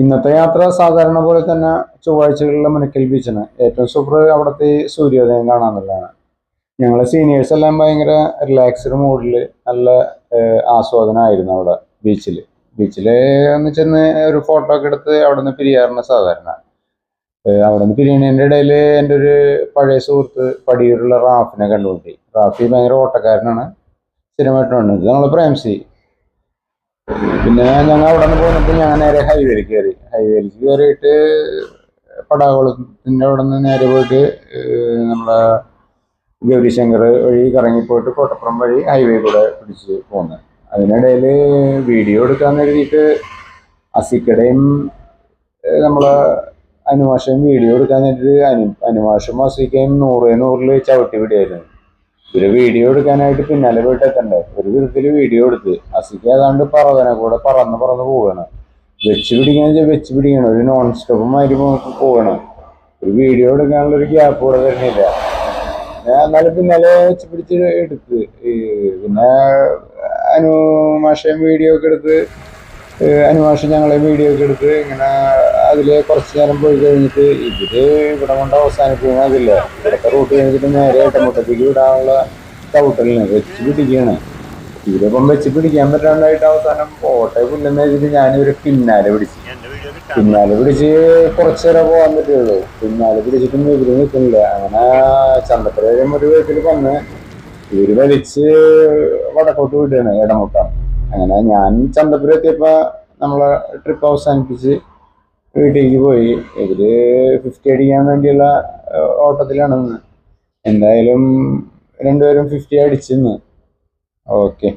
ഇന്നത്തെ യാത്ര സാധാരണ പോലെ തന്നെ ചൊവ്വാഴ്ചകളിലെ മുനക്കൽ ബീച്ചാണ്. ഏറ്റവും സൂപ്പർ അവിടുത്തെ സൂര്യോദയം കാണാന്നുള്ളതാണ്. ഞങ്ങളെ സീനിയേഴ്സ് എല്ലാം ഭയങ്കര റിലാക്സ്ഡ് മൂഡിൽ നല്ല ആസ്വാദനമായിരുന്നു അവിടെ ബീച്ചിൽ ഒന്ന് ചെന്ന് ഒരു ഫോട്ടോ ഒക്കെ എടുത്ത് അവിടെ നിന്ന് പിരിയാറുണ്ട് സാധാരണ. അവിടെ നിന്ന് പിരിയണതിൻ്റെ ഇടയിൽ എൻ്റെ ഒരു പഴയ സുഹൃത്ത് പടിയൂരുള്ള റാഫിനെ കണ്ടുപിട്ടി. റാഫി ഭയങ്കര ഓട്ടക്കാരനാണ്, സ്ഥിരമായിട്ടുണ്ട്. ഇത് നമ്മളെ പ്രേംസി. പിന്നെ ഞങ്ങൾ അവിടെ നിന്ന് പോന്നിട്ട് ഞാൻ നേരെ ഹൈവേയിലേക്ക് കയറിയിട്ട് പടാകുളത്തിൻ്റെ അവിടെ നിന്ന് നേരെ പോയിട്ട് നമ്മളെ ഗൗരിശങ്കർ വഴി കറങ്ങിപ്പോയിട്ട് കോട്ടപ്പുറം വഴി ഹൈവേ കൂടെ പിടിച്ച് പോകുന്നത്. അതിനിടയിൽ വീഡിയോ എടുക്കാന്ന് കരുതിയിട്ട് അസിക്കടയും നമ്മളെ അനുമാഷയും വീഡിയോ എടുക്കാൻ നേരിട്ട് അനുമാഷും അസിക്കയും 100-100 ചവിട്ടി പിടിയായിരുന്നു. ഒരു വീഡിയോ എടുക്കാനായിട്ട് പിന്നാലെ പോയിട്ട് എത്തണ്ടേ. ഒരു വിധത്തിൽ വീഡിയോ എടുത്ത് അസിക്ക ഏതാണ്ട് പറവനെ കൂടെ പറന്ന് പോവുകയാണ്. വെച്ച് പിടിക്കണം, ഒരു നോൺ സ്റ്റോപ്പുമാതിരി പോവുകയാണ്. ഒരു വീഡിയോ എടുക്കാനുള്ള ഒരു ഗ്യാപ്പ് കൂടെ വരുന്നില്ല. എന്നാലും പിന്നാലെ വെച്ച് പിടിച്ച് എടുത്ത് പിന്നെ അനുമാഷയും വീഡിയോ ഒക്കെ എടുത്ത് ഞങ്ങളെ വീഡിയോ ഒക്കെ എടുത്ത് ഇങ്ങനെ അതിൽ കുറച്ച് നേരം പോയി കഴിഞ്ഞിട്ട് ഇവിടെ കൊണ്ട് അവസാനിപ്പിക്കുന്ന അതില്ല. ഇവിടുത്തെ റൂട്ട് കഴിഞ്ഞിട്ട് നേരെ ഏട്ടമുട്ടത്തേക്ക് വിടാനുള്ള ചവിട്ടലിന് വെച്ച് പിടിക്കുകയാണ്. ഇതിലിപ്പം വെച്ച് പിടിക്കാൻ പറ്റാണ്ടായിട്ട് അവസാനം ഓട്ടെ പുല്ലെന്ന് വെച്ചിട്ട് ഞാനിവരെ പിന്നാലെ പിടിച്ച് കുറച്ച് നേരം പോകാൻ പറ്റുള്ളൂ. പിന്നാലെ പിടിച്ചിട്ടും ഇവര് നിൽക്കുന്നില്ല. അങ്ങനെ ചന്തപ്പുരം ഒരു വീട്ടിൽ വന്ന് ഇവര് വലിച്ച് വടക്കോട്ട് വിടുകയാണ് ഇടമുട്ട. അങ്ങനെ ഞാൻ ചന്തപ്പുരം എത്തിയപ്പോൾ നമ്മളെ ട്രിപ്പ് അവസാനിപ്പിച്ച് വീട്ടിലേക്ക് പോയി. ഇവര് 50 അടിക്കാൻ വേണ്ടിയുള്ള ഓട്ടത്തിലാണെന്ന്. എന്തായാലും രണ്ടുപേരും 50 അടിച്ചെന്ന്. ഓക്കെ.